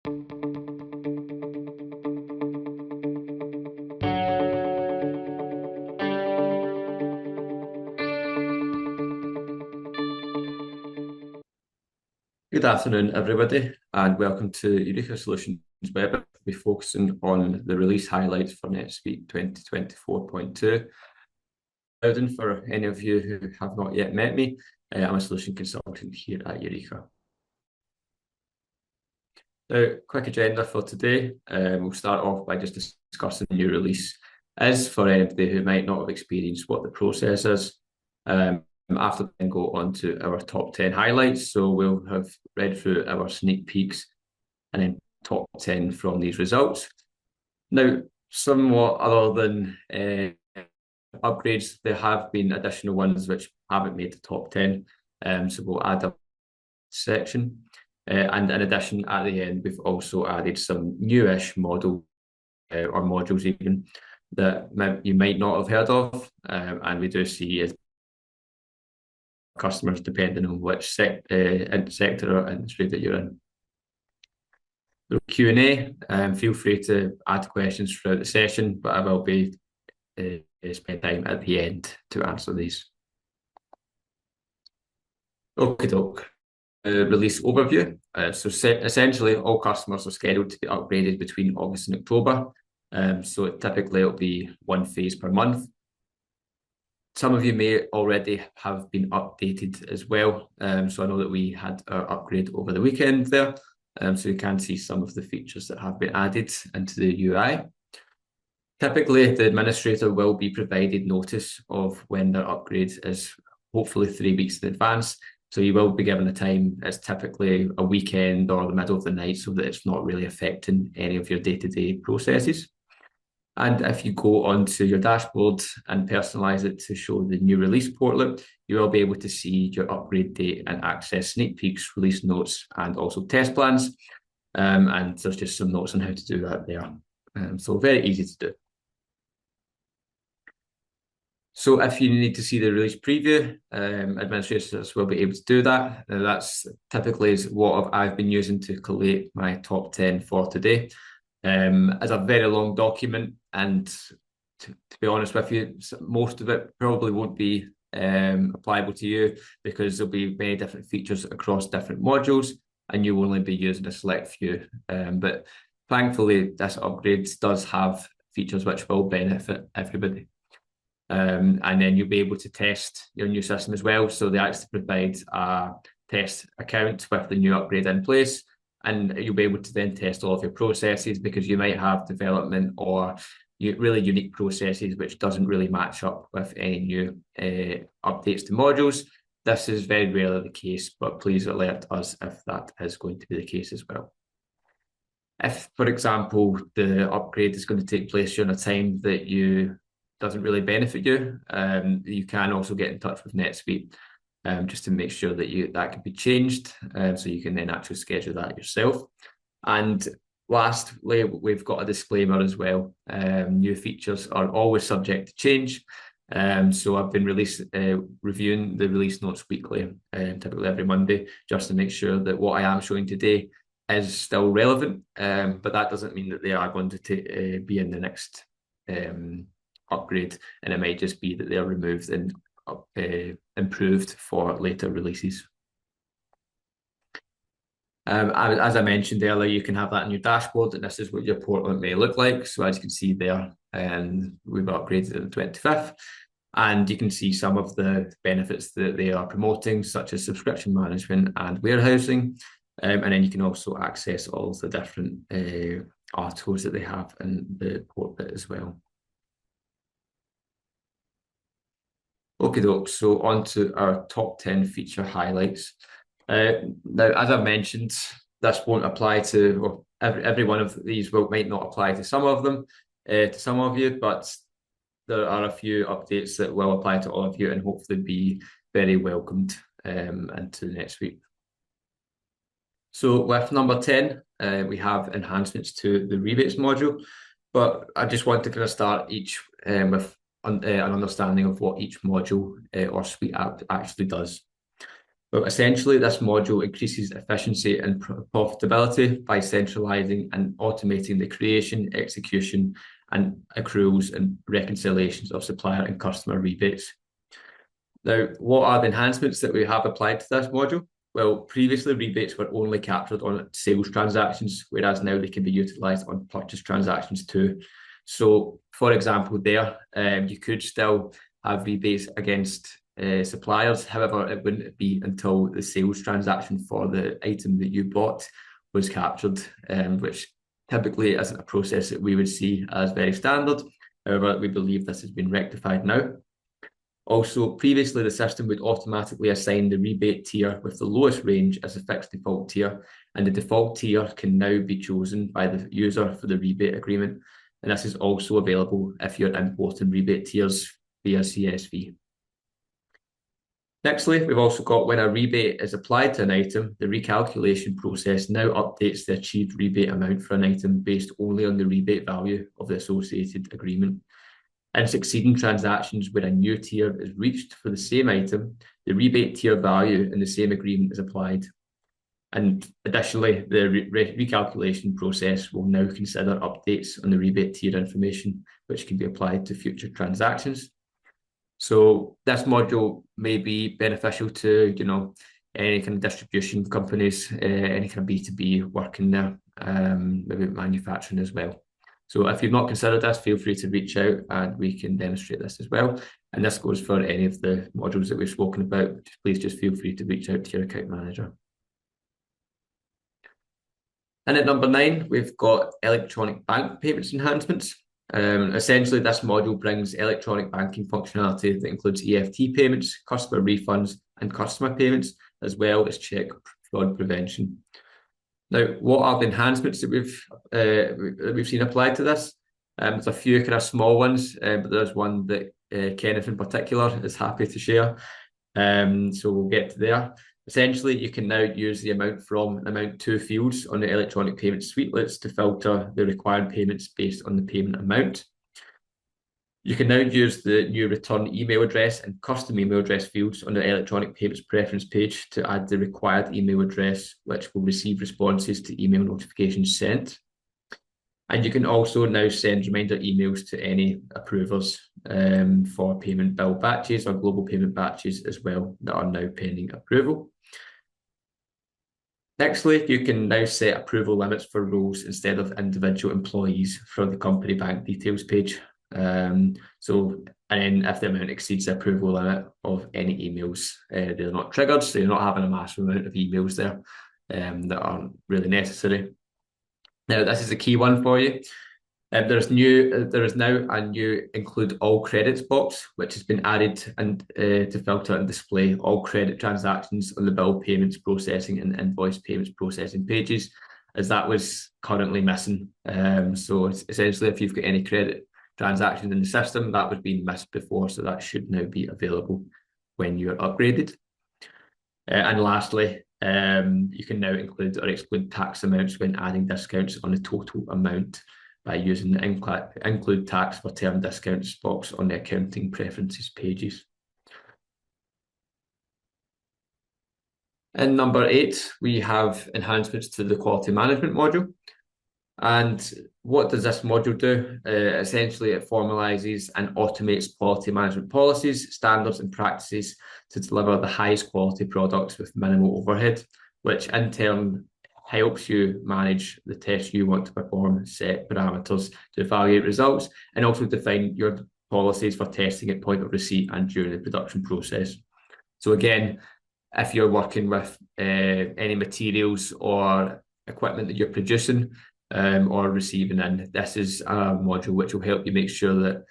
Good afternoon, everybody, and welcome to Eureka Solutions Web. We'll be focusing on the release highlights for NetSuite 2024.2. Loudon, for any of you who have not yet met me, I'm a solution consultant here at Eureka. Now, quick agenda for today. We'll start off by just discussing the new release is for anybody who might not have experienced what the process is. After then go on to our top 10 highlights. So we'll have read through our sneak peeks and then top 10 from these results. Now, somewhat other than upgrades, there have been additional ones which haven't made the top 10. So we'll add a section. And in addition, at the end, we've also added some newish model or modules even that you might not have heard of. And we do see as customers depending on which sector or industry that you're in. The Q&A, feel free to add questions throughout the session, but I will be spend time at the end to answer these. Okay, doke. Release overview. So essentially, all customers are scheduled to be upgraded between August and October. So typically it'll be one phase per month. Some of you may already have been updated as well. So I know that we had our upgrade over the weekend there. So you can see some of the features that have been added into the UI. Typically, the administrator will be provided notice of when their upgrade is, hopefully 3 weeks in advance. So you will be given a time. It's typically a weekend or the middle of the night so that it's not really affecting any of your day-to-day processes. And if you go onto your dashboard and personalize it to show the new release portlet, you will be able to see your upgrade date and access sneak peeks, release notes, and also test plans. And there's just some notes on how to do that there. So very easy to do. So if you need to see the release preview, administrators will be able to do that. Now that's typically what I've been using to collate my top 10 for today. As a very long document, and to be honest with you, most of it probably won't be applicable to you because there'll be many different features across different modules and you will only be using a select few. But thankfully, this upgrade does have features which will benefit everybody. And then you'll be able to test your new system as well. So they actually provide a test account with the new upgrade in place. And you'll be able to then test all of your processes because you might have development or really unique processes which doesn't really match up with any new updates to modules. This is very rarely the case, but please alert us if that is going to be the case as well. If, for example, the upgrade is going to take place during a time that doesn't really benefit you, you can also get in touch with NetSuite. Just to make sure that that can be changed, so you can then actually schedule that yourself. And lastly, we've got a disclaimer as well. New features are always subject to change. So I've been reviewing the release notes weekly, typically every Monday, just to make sure that what I am showing today is still relevant. But that doesn't mean that they are going to be in the next upgrade, and it might just be that they are removed and improved for later releases. As I mentioned earlier, you can have that in your dashboard, and this is what your portlet may look like. So as you can see there, we've upgraded on the 25th, and you can see some of the benefits that they are promoting, such as subscription management and warehousing. And then you can also access all of the different articles that they have in the portlet as well. Okay, doke. So on to our top 10 feature highlights. Now, as I mentioned, this won't apply to, well, every one of these might not apply to some of them, to some of you, but there are a few updates that will apply to all of you and hopefully be very welcomed into NetSuite. So with number 10, we have enhancements to the rebates module, but I just want to kind of start each with an understanding of what each module or suite app actually does. Well, essentially, this module increases efficiency and profitability by centralizing and automating the creation, execution, and accruals and reconciliations of supplier and customer rebates. Now, what are the enhancements that we have applied to this module? Well, previously rebates were only captured on sales transactions, whereas now they can be utilised on purchase transactions too. So, for example, you could still have rebates against suppliers. However, it wouldn't be until the sales transaction for the item that you bought was captured, which typically isn't a process that we would see as very standard. However, we believe this has been rectified now. Also, previously the system would automatically assign the rebate tier with the lowest range as a fixed default tier, and the default tier can now be chosen by the user for the rebate agreement. And this is also available if you're importing rebate tiers via CSV. Nextly, we've also got when a rebate is applied to an item, the recalculation process now updates the achieved rebate amount for an item based only on the rebate value of the associated agreement. In succeeding transactions where a new tier is reached for the same item, the rebate tier value in the same agreement is applied. And additionally, the recalculation process will now consider updates on the rebate tier information, which can be applied to future transactions. So this module may be beneficial to, any kind of distribution companies, any kind of B2B working there, maybe manufacturing as well. So if you've not considered this, feel free to reach out and we can demonstrate this as well. And this goes for any of the modules that we've spoken about. Please just feel free to reach out to your account manager. And at number 9, we've got electronic bank payments enhancements. Essentially, this module brings electronic banking functionality that includes EFT payments, customer refunds, and customer payments, as well as check fraud prevention. Now, what are the enhancements that we've seen applied to this? There's a few kind of small ones, but there's one that Kenneth in particular is happy to share. So we'll get to there. Essentially, you can now use the amount from and amount to fields on the electronic payment suitelets to filter the required payments based on the payment amount. You can now use the new return email address and custom email address fields on the electronic payments preference page to add the required email address, which will receive responses to email notifications sent. And you can also now send reminder emails to any approvers for payment bill batches or global payment batches as well that are now pending approval. Nextly, you can now set approval limits for roles instead of individual employees from the company bank details page. And then if the amount exceeds the approval limit of any emails, they're not triggered, so you're not having a massive amount of emails there that aren't really necessary. Now, this is a key one for you. There is now a new include all credits box, which has been added and to filter and display all credit transactions on the bill payments processing and invoice payments processing pages, as that was currently missing. So it's essentially, if you've got any credit transactions in the system, that was being missed before, so that should now be available when you're upgraded. And lastly, you can now include or exclude tax amounts when adding discounts on the total amount by using the include tax for term discounts box on the accounting preferences pages. In number 8, we have enhancements to the quality management module. And what does this module do? Essentially, it formalizes and automates quality management policies, standards, and practices to deliver the highest quality products with minimal overhead, which in turn helps you manage the tests you want to perform, set parameters to evaluate results, and also define your policies for testing at point of receipt and during the production process. So again, if you're working with any materials or equipment that you're producing or receiving in, this is a module which will help you make sure that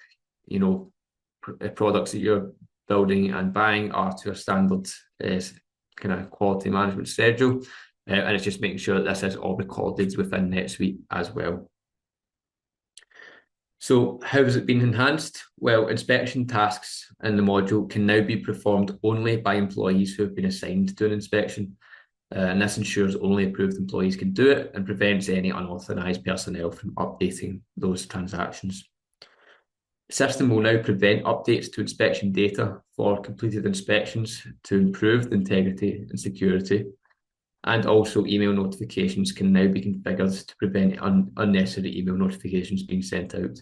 products that you're building and buying are to a standard kind of quality management schedule. And it's just making sure that this is all recorded within NetSuite as well. So how has it been enhanced? Well, inspection tasks in the module can now be performed only by employees who have been assigned to an inspection. And this ensures only approved employees can do it and prevents any unauthorized personnel from updating those transactions. The system will now prevent updates to inspection data for completed inspections to improve the integrity and security. And also email notifications can now be configured to prevent unnecessary email notifications being sent out.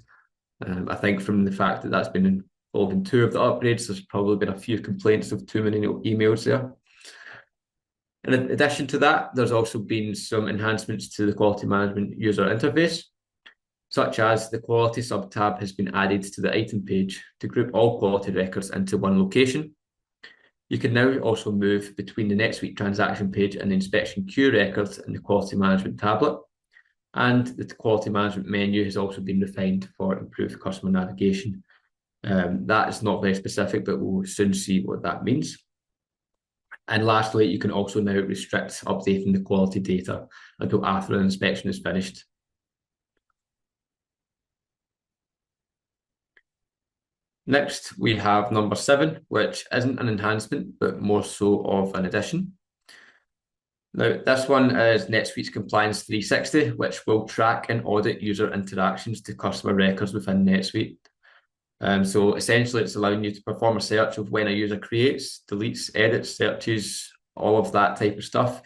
I think from the fact that that's been involved in 2 of the upgrades, there's probably been a few complaints of too many emails there. In addition to that, there's also been some enhancements to the quality management user interface, such as the quality sub-tab has been added to the item page to group all quality records into one location. You can now also move between the NetSuite transaction page and the inspection queue records in the quality management tablet. And the quality management menu has also been refined for improved customer navigation. That is not very specific, but we'll soon see what that means. And lastly, you can also now restrict updating the quality data until after an inspection is finished. Next, we have number 7, which isn't an enhancement, but more so of an addition. Now, this one is NetSuite's Compliance 360, which will track and audit user interactions to customer records within NetSuite. So essentially, it's allowing you to perform a search of when a user creates, deletes, edits, searches, all of that type of stuff.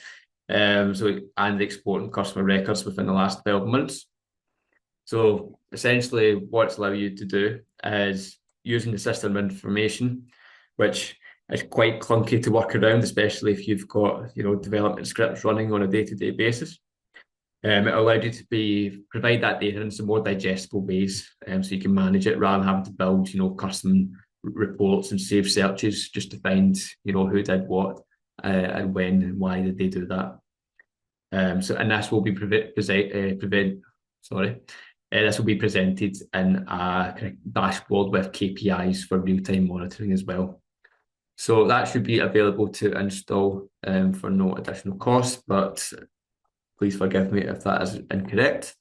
And exporting customer records within the last 12 months. So essentially, what it's allowing you to do is using the system information, which is quite clunky to work around, especially if you've got development scripts running on a day-to-day basis. It allowed you to provide that data in some more digestible ways, so you can manage it rather than having to build custom reports and save searches just to find who did what and when and why did they do that. And this will be this will be presented in a kind of dashboard with KPIs for real-time monitoring as well. So that should be available to install for no additional cost, but please forgive me if that is incorrect.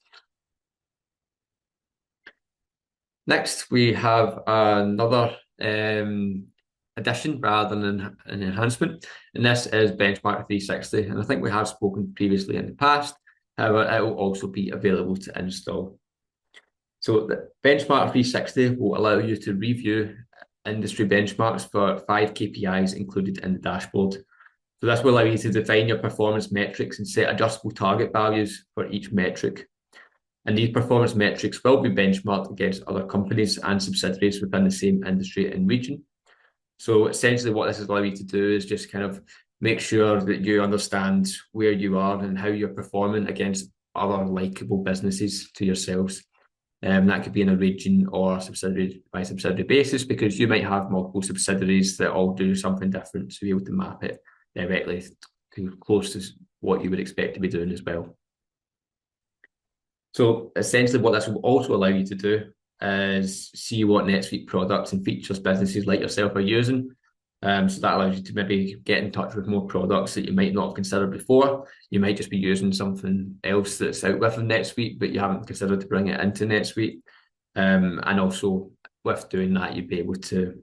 Next, we have another addition rather than an enhancement, and this is Benchmark 360. And I think we have spoken previously in the past. However, it will also be available to install. So the Benchmark 360 will allow you to review industry benchmarks for 5 KPIs included in the dashboard. So this will allow you to define your performance metrics and set adjustable target values for each metric. And these performance metrics will be benchmarked against other companies and subsidiaries within the same industry and region. So essentially what this is allowing you to do is just kind of make sure that you understand where you are and how you're performing against other likable businesses to yourselves. That could be in a region or subsidiary by subsidiary basis, because you might have multiple subsidiaries that all do something different, so you're able to map it directly to close to what you would expect to be doing as well. So essentially what this will also allow you to do is see what NetSuite products and features businesses like yourself are using. So that allows you to maybe get in touch with more products that you might not have considered before. You might just be using something else that's out within NetSuite, but you haven't considered to bring it into NetSuite. And also with doing that, you'd be able to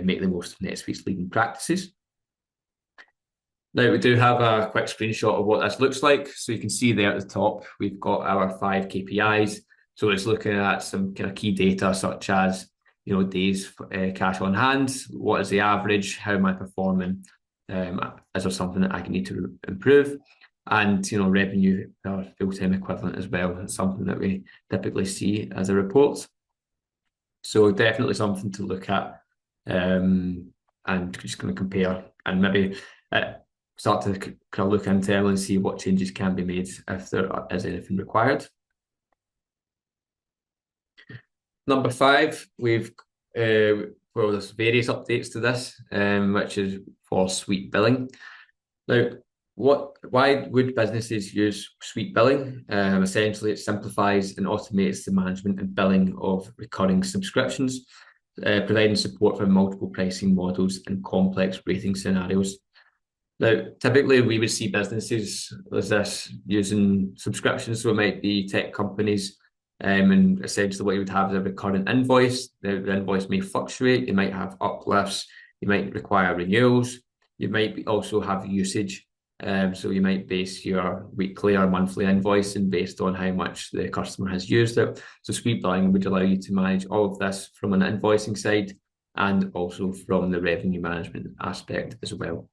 make the most of NetSuite's leading practices. Now we do have a quick screenshot of what this looks like. So you can see there at the top, we've got our 5 KPIs. So it's looking at some kind of key data such as days cash on hand, what is the average, how am I performing, is there something that I need to improve, and revenue per full-time equivalent as well. It's something that we typically see as a report. So definitely something to look at, and just going to compare and maybe start to kind of look internally and see what changes can be made if there is anything required. Number 5, there's various updates to this, which is for suite billing. Now, why would businesses use suite billing? Essentially, it simplifies and automates the management and billing of recurring subscriptions, providing support for multiple pricing models and complex rating scenarios. Now, typically we would see businesses as this using subscriptions, so it might be tech companies, and essentially what you would have is a recurrent invoice. The invoice may fluctuate, you might have uplifts, you might require renewals, you might also have usage. So you might base your weekly or monthly invoicing based on how much the customer has used it. So Suite Billing would allow you to manage all of this from an invoicing side and also from the revenue management aspect as well.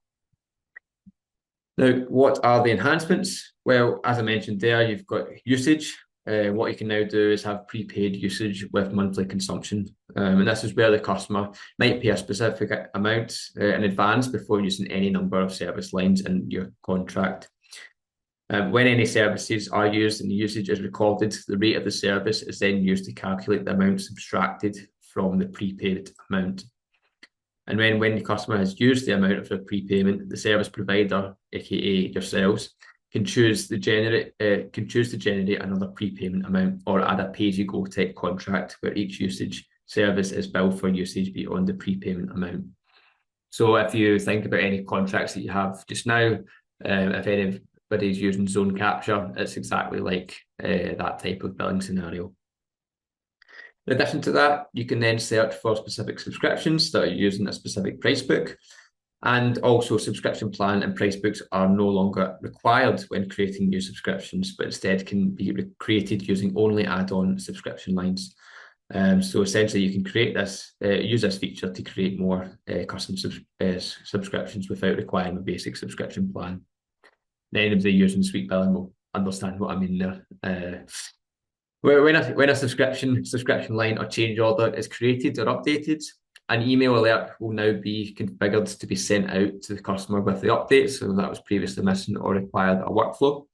Now, what are the enhancements? Well, as I mentioned there, you've got usage. What you can now do is have prepaid usage with monthly consumption. And this is where the customer might pay a specific amount in advance before using any number of service lines in your contract. When any services are used and the usage is recorded, the rate of the service is then used to calculate the amount subtracted from the prepaid amount. And when the customer has used the amount of their prepayment, the service provider, aka yourselves, can choose to generate another prepayment amount or add a pay-as-you-go type contract where each usage service is billed for usage beyond the prepayment amount. So if you think about any contracts that you have just now, if anybody's using zone capture, it's exactly like that type of billing scenario. In addition to that, you can then search for specific subscriptions that are using a specific price book. And also subscription plan and price books are no longer required when creating new subscriptions, but instead can be created using only add-on subscription lines. So essentially you can create this, use this feature to create more custom subscriptions without requiring a basic subscription plan. And anybody using Suite Billing will understand what I mean there. When a subscription line or change order is created or updated, an email alert will now be configured to be sent out to the customer with the update. So that was previously missing or required a workflow.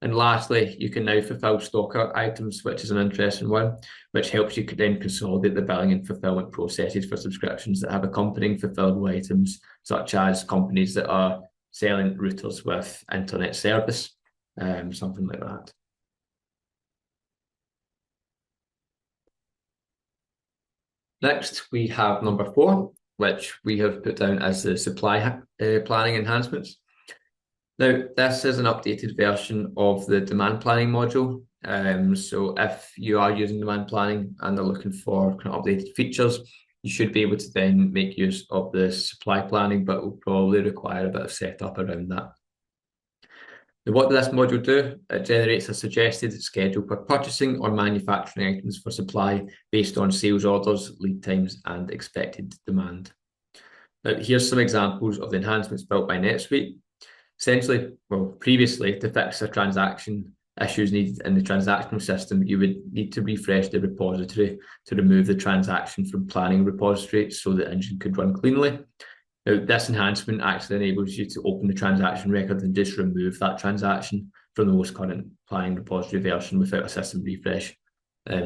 And lastly, you can now fulfill stocker items, which is an interesting one, which helps you then consolidate the billing and fulfillment processes for subscriptions that have accompanying fulfillable items, such as companies that are selling routers with internet service, something like that. Next, we have number 4, which we have put down as the supply planning enhancements. Now, this is an updated version of the demand planning module. So if you are using demand planning and are looking for kind of updated features, you should be able to then make use of the supply planning, but will probably require a bit of setup around that. Now, what does this module do? It generates a suggested schedule for purchasing or manufacturing items for supply based on sales orders, lead times, and expected demand. Now, here's some examples of the enhancements built by NetSuite. Essentially, well, previously, to fix a transaction issues needed in the transactional system, you would need to refresh the repository to remove the transaction from planning repository so the engine could run cleanly. Now, this enhancement actually enables you to open the transaction record and just remove that transaction from the most current planning repository version without a system refresh.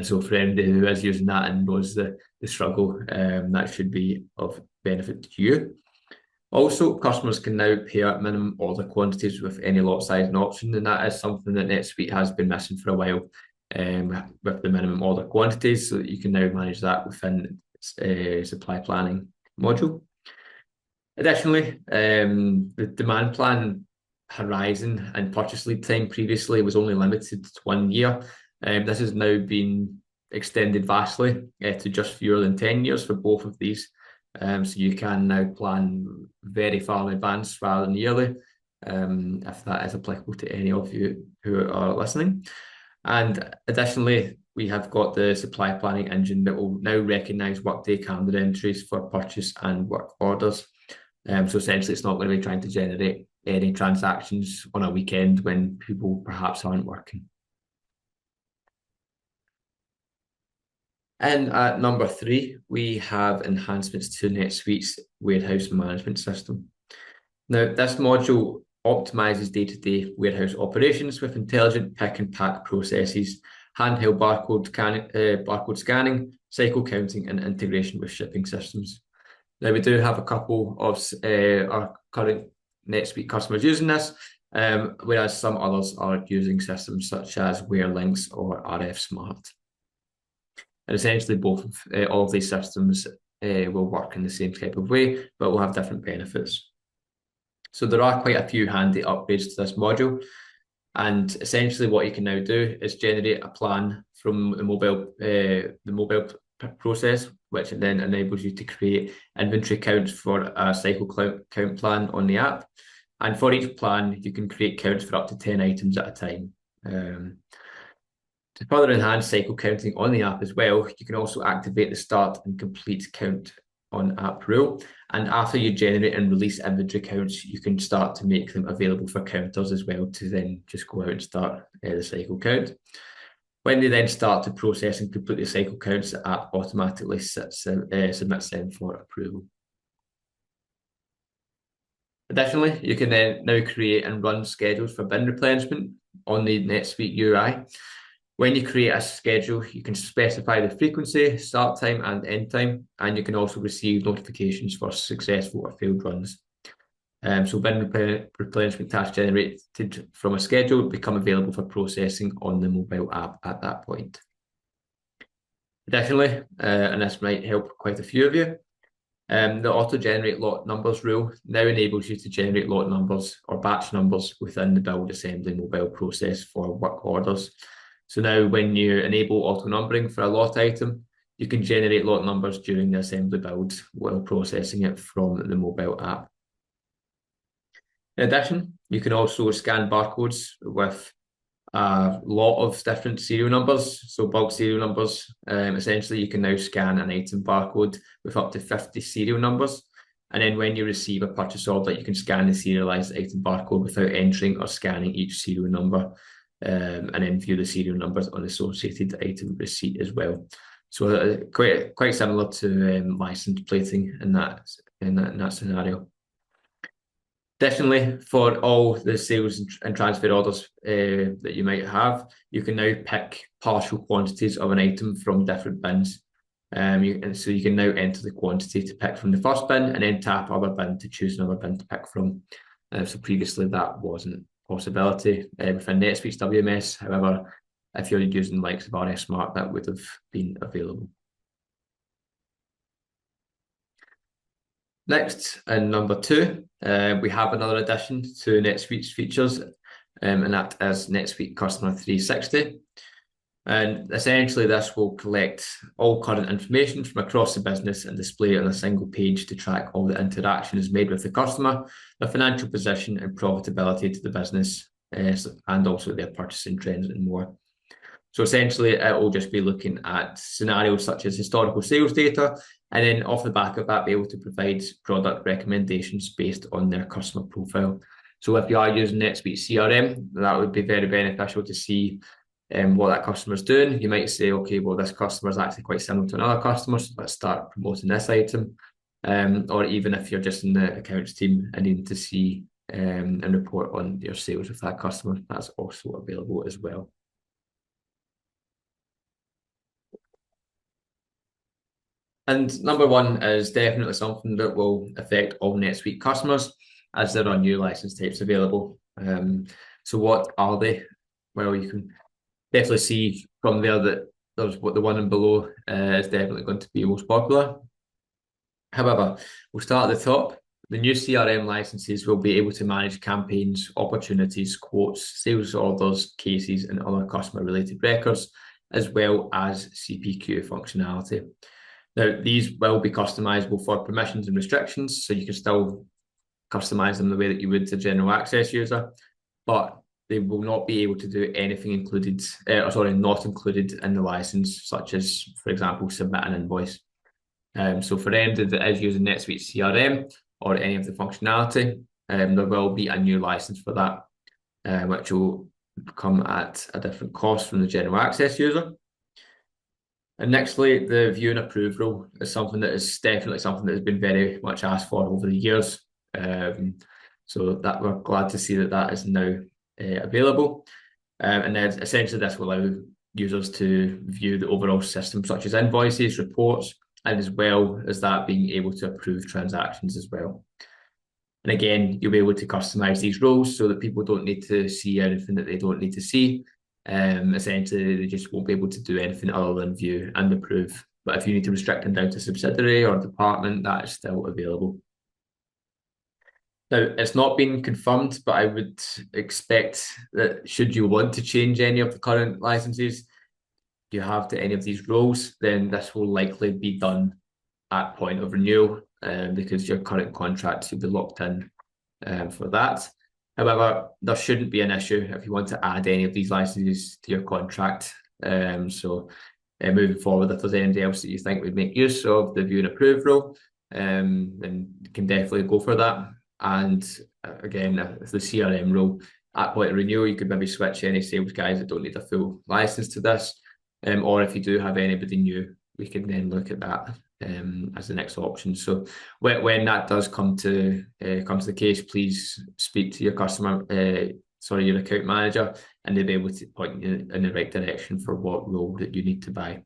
So for anybody who is using that and knows the struggle, that should be of benefit to you. Also, customers can now pay out minimum order quantities with any lot size and option, and that is something that NetSuite has been missing for a while with the minimum order quantities, so that you can now manage that within supply planning module. Additionally, the demand plan horizon and purchase lead time previously was only limited to 1 year. This has now been extended vastly to just fewer than 10 years for both of these. So you can now plan very far in advance rather than yearly, if that is applicable to any of you who are listening. And additionally, we have got the supply planning engine that will now recognise workday calendar entries for purchase and work orders. So essentially, it's not going to be trying to generate any transactions on a weekend when people perhaps aren't working. And at number 3, we have enhancements to NetSuite's warehouse management system. Now, this module optimizes day-to-day warehouse operations with intelligent pick and pack processes, handheld barcode scanning, cycle counting, and integration with shipping systems. Now, we do have a couple of our current NetSuite customers using this, whereas some others are using systems such as WearLinks or RF Smart. And essentially, all of these systems will work in the same type of way, but will have different benefits. So there are quite a few handy upgrades to this module. And essentially what you can now do is generate a plan from the mobile process, which then enables you to create inventory counts for a cycle count plan on the app. And for each plan, you can create counts for up to 10 items at a time. To further enhance cycle counting on the app as well, you can also activate the start and complete count on app rule. And after you generate and release inventory counts, you can start to make them available for counters as well to then just go out and start the cycle count. When they then start to process and complete the cycle counts, the app automatically submits them for approval. Additionally, you can then now create and run schedules for bin replenishment on the NetSuite UI. When you create a schedule, you can specify the frequency, start time, and end time, and you can also receive notifications for successful or failed runs. So bin replenishment tasks generated from a schedule become available for processing on the mobile app at that point. Additionally, and this might help quite a few of you, the auto-generate lot numbers rule now enables you to generate lot numbers or batch numbers within the build assembly mobile process for work orders. So now when you enable auto-numbering for a lot item, you can generate lot numbers during the assembly build while processing it from the mobile app. In addition, you can also scan barcodes with a lot of different serial numbers, so bulk serial numbers. Essentially, you can now scan an item barcode with up to 50 serial numbers. And then when you receive a purchase order, you can scan the serialized item barcode without entering or scanning each serial number, and then view the serial numbers on the associated item receipt as well. So quite similar to license plating in that scenario. Additionally, for all the sales and transfer orders that you might have, you can now pick partial quantities of an item from different bins. And so you can now enter the quantity to pick from the first bin and then tap other bin to choose another bin to pick from. So previously that wasn't a possibility within NetSuite's WMS. However, if you're using the likes of RS Smart, that would have been available. Next, in number 2, we have another addition to NetSuite's features, and that is NetSuite Customer 360. And essentially, this will collect all current information from across the business and display it on a single page to track all the interactions made with the customer, their financial position and profitability to the business, and also their purchasing trends and more. So essentially, it will just be looking at scenarios such as historical sales data, and then off the back of that, be able to provide product recommendations based on their customer profile. So if you are using NetSuite CRM, that would be very beneficial to see what that customer's doing. You might say, okay, well, this customer is actually quite similar to another customer, so let's start promoting this item. Or even if you're just in the accounts team and needing to see and report on your sales with that customer, that's also available as well. And number 1 is definitely something that will affect all NetSuite customers, as there are new license types available. So what are they? Well, you can definitely see from there that there's what the one and below is definitely going to be most popular. However, we'll start at the top. The new CRM licenses will be able to manage campaigns, opportunities, quotes, sales orders, cases, and other customer-related records, as well as CPQ functionality. Now, these will be customizable for permissions and restrictions, so you can still customize them the way that you would to a general access user, but they will not be able to do anything not included in the license, such as, for example, submit an invoice. So for anyone that is using NetSuite CRM or any of the functionality, there will be a new license for that, which will come at a different cost from the general access user. And nextly, the view and approve rule is something that is definitely something that has been very much asked for over the years. So that we're glad to see that that is now available. And then essentially this will allow users to view the overall system, such as invoices, reports, and as well as that being able to approve transactions as well. And again, you'll be able to customize these roles so that people don't need to see anything that they don't need to see. Essentially, they just won't be able to do anything other than view and approve. But if you need to restrict them down to subsidiary or department, that is still available. Now, it's not been confirmed, but I would expect that should you want to change any of the current licenses you have to any of these roles, then this will likely be done at point of renewal, because your current contracts will be locked in for that. However, there shouldn't be an issue if you want to add any of these licenses to your contract. Moving forward, if there's anything else that you think would make use of the view and approve rule, then you can definitely go for that. And again, if the CRM rule, at point of renewal, you could maybe switch any sales guys that don't need a full license to this. Or if you do have anybody new, we can then look at that as the next option. So when that does come to the case, please speak to your your account manager, and they'll be able to point you in the right direction for what role that you need to buy.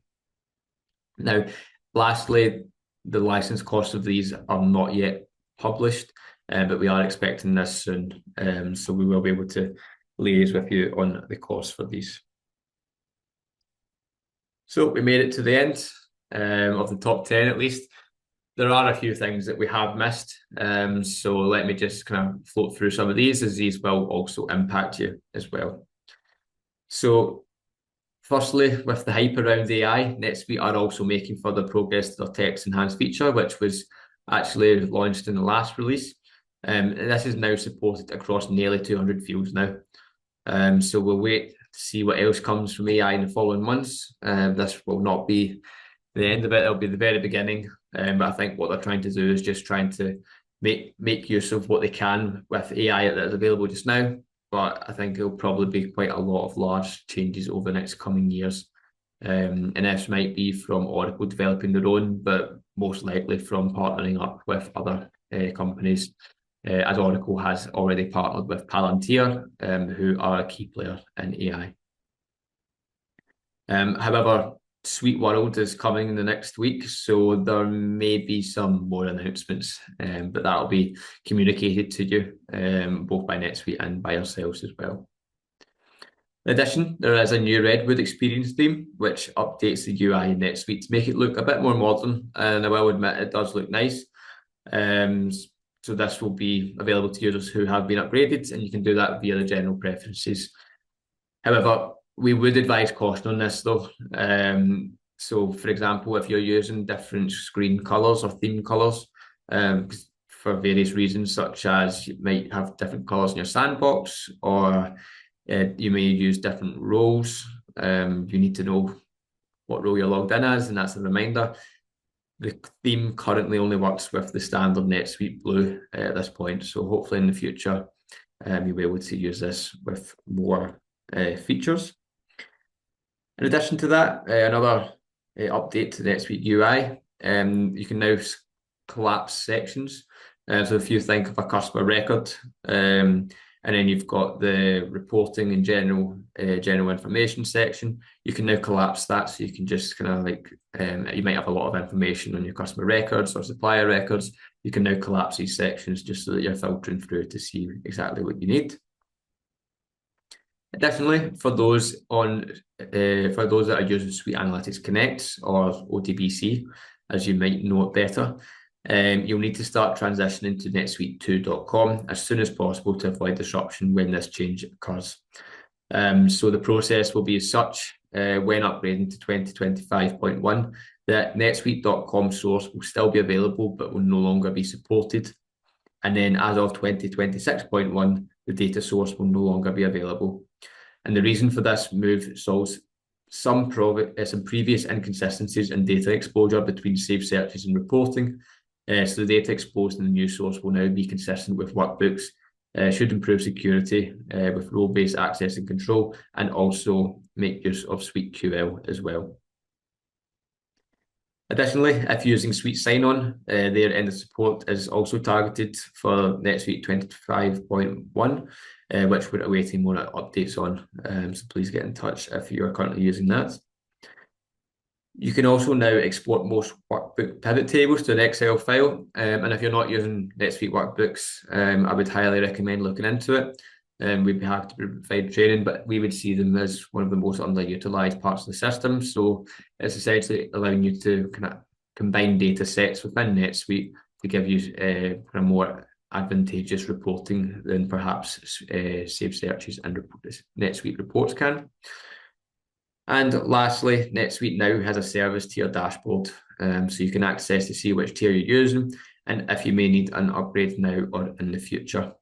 Now, lastly, the license costs of these are not yet published, but we are expecting this soon. So we will be able to liaise with you on the cost for these. So we made it to the end of the top 10 at least. There are a few things that we have missed. So let me just kind of float through some of these, as these will also impact you as well. So firstly, with the hype around AI, NetSuite are also making further progress to their text enhanced feature, which was actually launched in the last release. And this is now supported across nearly 200 fields now. So we'll wait to see what else comes from AI in the following months. This will not be the end of it, it'll be the very beginning. But I think what they're trying to do is just trying to make use of what they can with AI that is available just now. But I think it'll probably be quite a lot of large changes over the next coming years. And this might be from Oracle developing their own, but most likely from partnering up with other companies, as Oracle has already partnered with Palantir, who are a key player in AI. However, Suite World is coming in the next week, so there may be some more announcements, but that'll be communicated to you both by NetSuite and by ourselves as well. In addition, there is a new Redwood experience theme, which updates the UI in NetSuite to make it look a bit more modern, and I will admit it does look nice. So this will be available to users who have been upgraded, and you can do that via the general preferences. However, we would advise caution on this though. So for example, if you're using different screen colors or theme colors for various reasons, such as you might have different colors in your sandbox, or you may use different roles, you need to know what role you're logged in as, and that's a reminder. The theme currently only works with the standard NetSuite Blue at this point, so hopefully in the future you'll be able to use this with more features. In addition to that, another update to NetSuite UI, you can now collapse sections. So if you think of a customer record, and then you've got the reporting and general information section, you can now collapse that. So you can just kind of like, you might have a lot of information on your customer records or supplier records. You can now collapse these sections just so that you're filtering through to see exactly what you need. Additionally, for those that are using Suite Analytics Connect or OTBC, as you might know it better, you'll need to start transitioning to netsuite2.com as soon as possible to avoid disruption when this change occurs. So the process will be as such when upgrading to 2025.1, that netsuite.com source will still be available but will no longer be supported. And then as of 2026.1, the data source will no longer be available. And the reason for this move solves some previous inconsistencies in data exposure between saved searches and reporting. So the data exposed in the new source will now be consistent with workbooks, should improve security with role-based access and control, and also make use of SuiteQL as well. Additionally, if using Suite Sign-On, their end of support is also targeted for NetSuite 25.1, which we're awaiting more updates on. So please get in touch if you are currently using that. You can also now export most workbook pivot tables to an Excel file. And if you're not using NetSuite workbooks, I would highly recommend looking into it. We'd be happy to provide training, but we would see them as one of the most underutilized parts of the system. So it's essentially allowing you to kind of combine data sets within NetSuite to give you kind of more advantageous reporting than perhaps saved searches and NetSuite reports can. And lastly, NetSuite now has a service tier dashboard, so you can access to see which tier you're using and if you may need an upgrade now or in the future.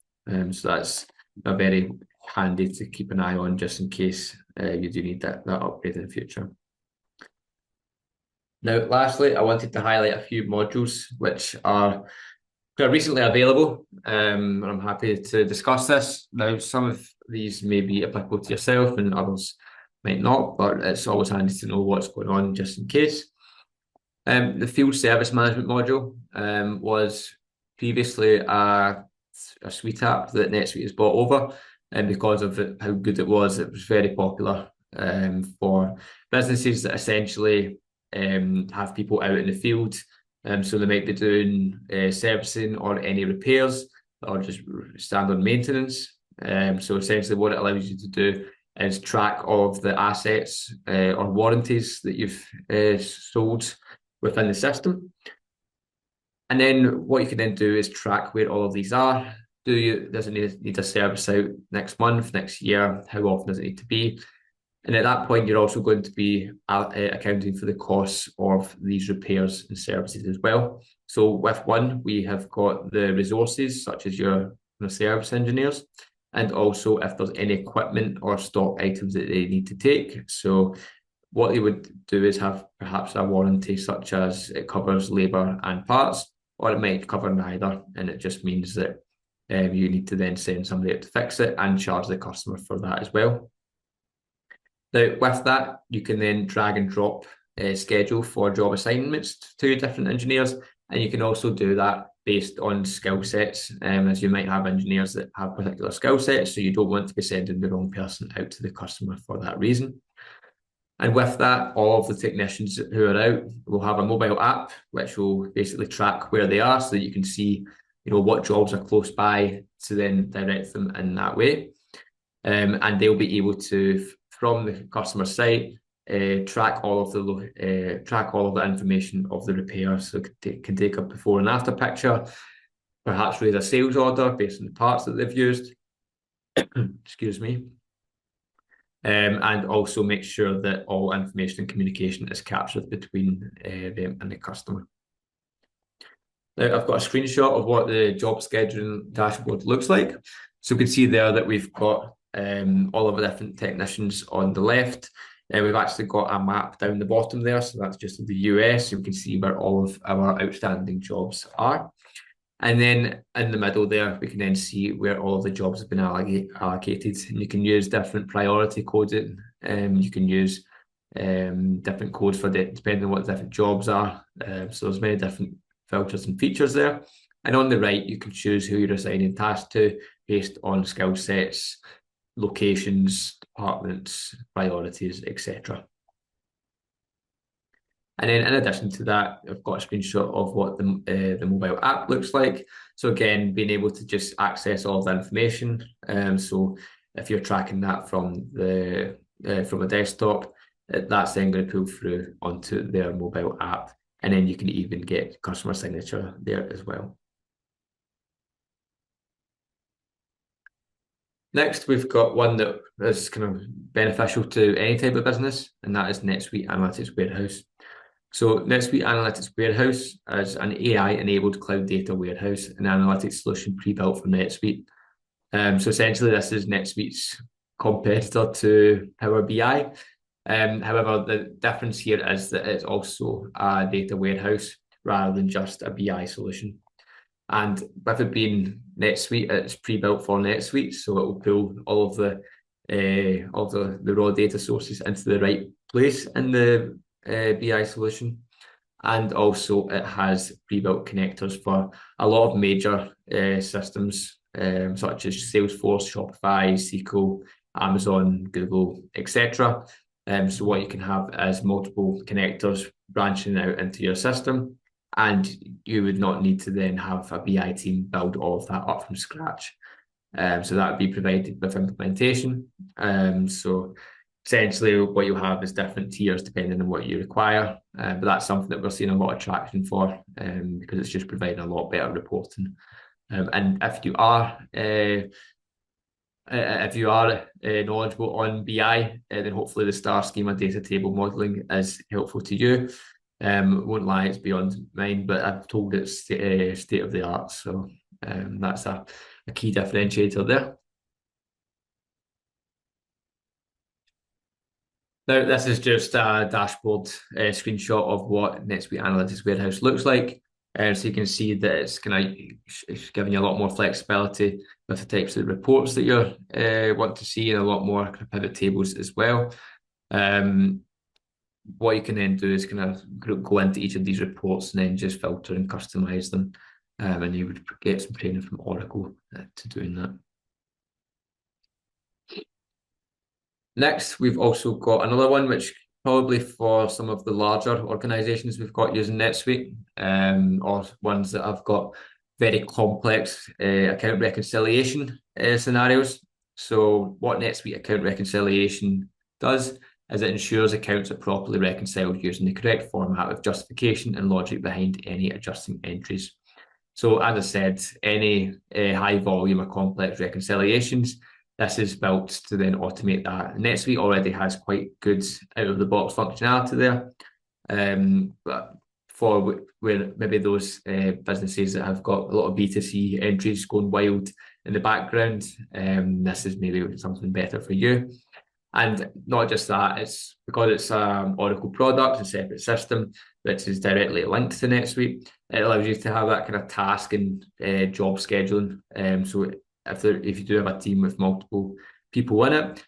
So that's a very handy to keep an eye on just in case you do need that upgrade in the future. Now, lastly, I wanted to highlight a few modules which are recently available, and I'm happy to discuss this. Now, some of these may be applicable to yourself and others might not, but it's always handy to know what's going on just in case. The field service management module was previously a suite app that NetSuite has bought over, and because of how good it was very popular for businesses that essentially have people out in the field. So they might be doing servicing or any repairs or just standard maintenance. So essentially what it allows you to do is track all of the assets or warranties that you've sold within the system. And then what you can then do is track where all of these are. Does it need a service out next month, next year? How often does it need to be? And at that point, you're also going to be accounting for the costs of these repairs and services as well. So with one, we have got the resources, such as your service engineers, and also if there's any equipment or stock items that they need to take. So what they would do is have perhaps a warranty, such as it covers labour and parts, or it might cover neither, and it just means that you need to then send somebody out to fix it and charge the customer for that as well. Now, with that, you can then drag and drop a schedule for job assignments to different engineers, and you can also do that based on skill sets, as you might have engineers that have particular skill sets, so you don't want to be sending the wrong person out to the customer for that reason. And with that, all of the technicians who are out will have a mobile app, which will basically track where they are so that you can see, what jobs are close by to then direct them in that way. And they'll be able to, from the customer site, track all of the information of the repair. So it can take a before and after picture, perhaps raise a sales order based on the parts that they've used. Excuse me. And also make sure that all information and communication is captured between them and the customer. Now, I've got a screenshot of what the job scheduling dashboard looks like. So you can see there that we've got all of the different technicians on the left. We've actually got a map down the bottom there, so that's just the US. You can see where all of our outstanding jobs are. And then in the middle there, we can then see where all of the jobs have been allocated. And you can use different priority coding. You can use different codes for depending on what the different jobs are. So there's many different filters and features there. And on the right, you can choose who you're assigning tasks to based on skill sets, locations, departments, priorities, etc. And then in addition to that, I've got a screenshot of what the mobile app looks like. So again, being able to just access all the information. So if you're tracking that from a desktop, that's then going to pull through onto their mobile app. And then you can even get customer signature there as well. Next, we've got one that is kind of beneficial to any type of business, and that is NetSuite Analytics Warehouse. So NetSuite Analytics Warehouse is an AI-enabled cloud data warehouse and analytics solution pre-built for NetSuite. So essentially, this is NetSuite's competitor to Power BI. However, the difference here is that it's also a data warehouse rather than just a BI solution. And with it being NetSuite, it's pre-built for NetSuite, so it will pull all of the raw data sources into the right place in the BI solution. And also it has pre-built connectors for a lot of major systems, such as Salesforce, Shopify, SQL, Amazon, Google, etc. So what you can have is multiple connectors branching out into your system, and you would not need to then have a BI team build all of that up from scratch. So that would be provided with implementation. So essentially what you'll have is different tiers depending on what you require. But that's something that we're seeing a lot of traction for, because it's just providing a lot better reporting. And if you are knowledgeable on BI, then hopefully the star schema data table modeling is helpful to you. Won't lie, it's beyond mine, but I've told it's state of the art. So that's a a key differentiator there. Now, this is just a dashboard screenshot of what NetSuite Analytics Warehouse looks like. So you can see that it's giving you a lot more flexibility with the types of reports that you want to see, and a lot more kind of pivot tables as well. What you can then do is kind of go into each of these reports and then just filter and customize them. And you would get some training from Oracle to doing that. Next, we've also got another one, which probably for some of the larger organizations we've got using NetSuite, or ones that have got very complex account reconciliation scenarios. So what NetSuite account reconciliation does is it ensures accounts are properly reconciled using the correct format with justification and logic behind any adjusting entries. So as I said, any high volume or complex reconciliations, this is built to then automate that. NetSuite already has quite good out-of-the-box functionality there. But for where maybe those businesses that have got a lot of B2C entries going wild in the background, this is maybe something better for you. And not just that, it's because it's an Oracle product, a separate system, which is directly linked to NetSuite. It allows you to have that kind of task and job scheduling. So if you do have a team with multiple people in it,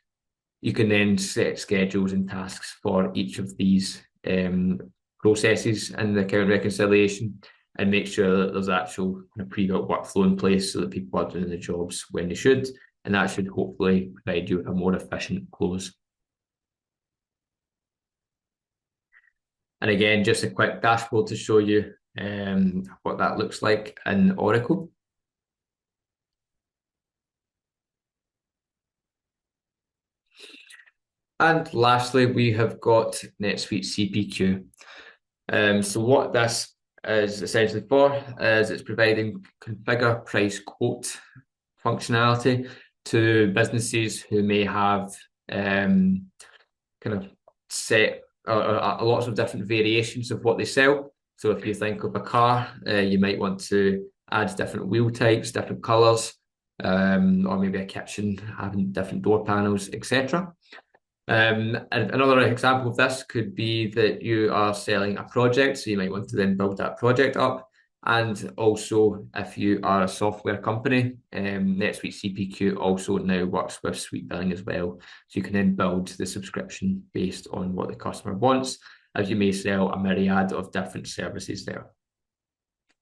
you can then set schedules and tasks for each of these processes in the account reconciliation, and make sure that there's actual kind of pre-built workflow in place so that people are doing the jobs when they should, and that should hopefully provide you with a more efficient close. And again, just a quick dashboard to show you what that looks like in Oracle. And lastly, we have got NetSuite CPQ. So what this is essentially for is it's providing configure, price, quote functionality to businesses who may have kind of set lots of different variations of what they sell. So if you think of a car, you might want to add different wheel types, different colours, or maybe a kitchen having different door panels, etc. And another example of this could be that you are selling a project, so you might want to then build that project up. And also, if you are a software company, NetSuite CPQ also now works with suite billing as well. So you can then build the subscription based on what the customer wants, as you may sell a myriad of different services there.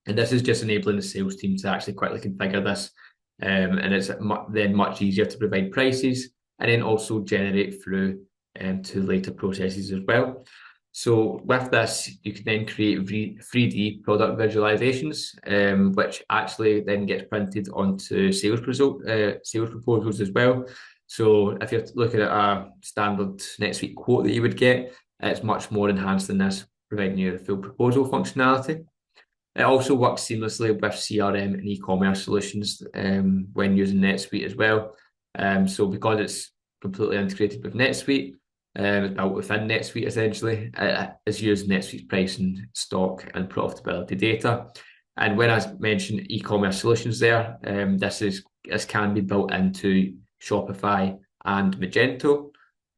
And this is just enabling the sales team to actually quickly configure this. And it's then much easier to provide prices and then also generate through to later processes as well. So with this, you can then create 3D product visualizations, which actually then gets printed onto sales proposals as well. So if you're looking at a standard NetSuite quote that you would get, it's much more enhanced than this, providing you the full proposal functionality. It also works seamlessly with CRM and e-commerce solutions when using NetSuite as well. So because it's completely integrated with NetSuite, it's built within NetSuite essentially, it's used NetSuite's pricing, stock and profitability data. And when I mentioned e-commerce solutions there, this can be built into Shopify and Magento.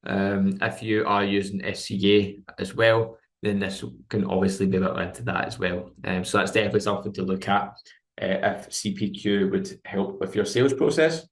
If you are using SCA as well, then this can obviously be built into that as well. So that's definitely something to look at if CPQ would help with your sales process.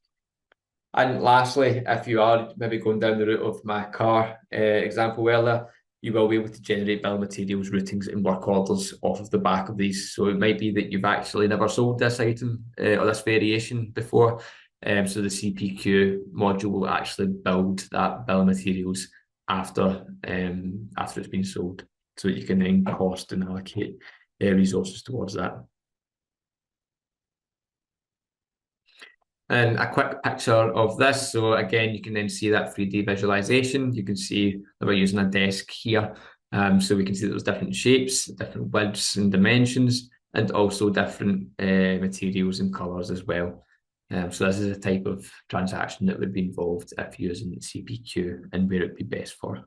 And lastly, if you are maybe going down the route of my car example earlier, you will be able to generate bill of materials, routings, and work orders off of the back of these. So it might be that you've actually never sold this item or this variation before. So the CPQ module will actually build that bill of materials after it's been sold, so that you can then cost and allocate resources towards that. And a quick picture of this. So again, you can then see that 3D visualization. You can see that we're using a desk here. So we can see that there's different shapes, different widths and dimensions, and also different materials and colors as well. So this is a type of transaction that would be involved if using CPQ and where it would be best for.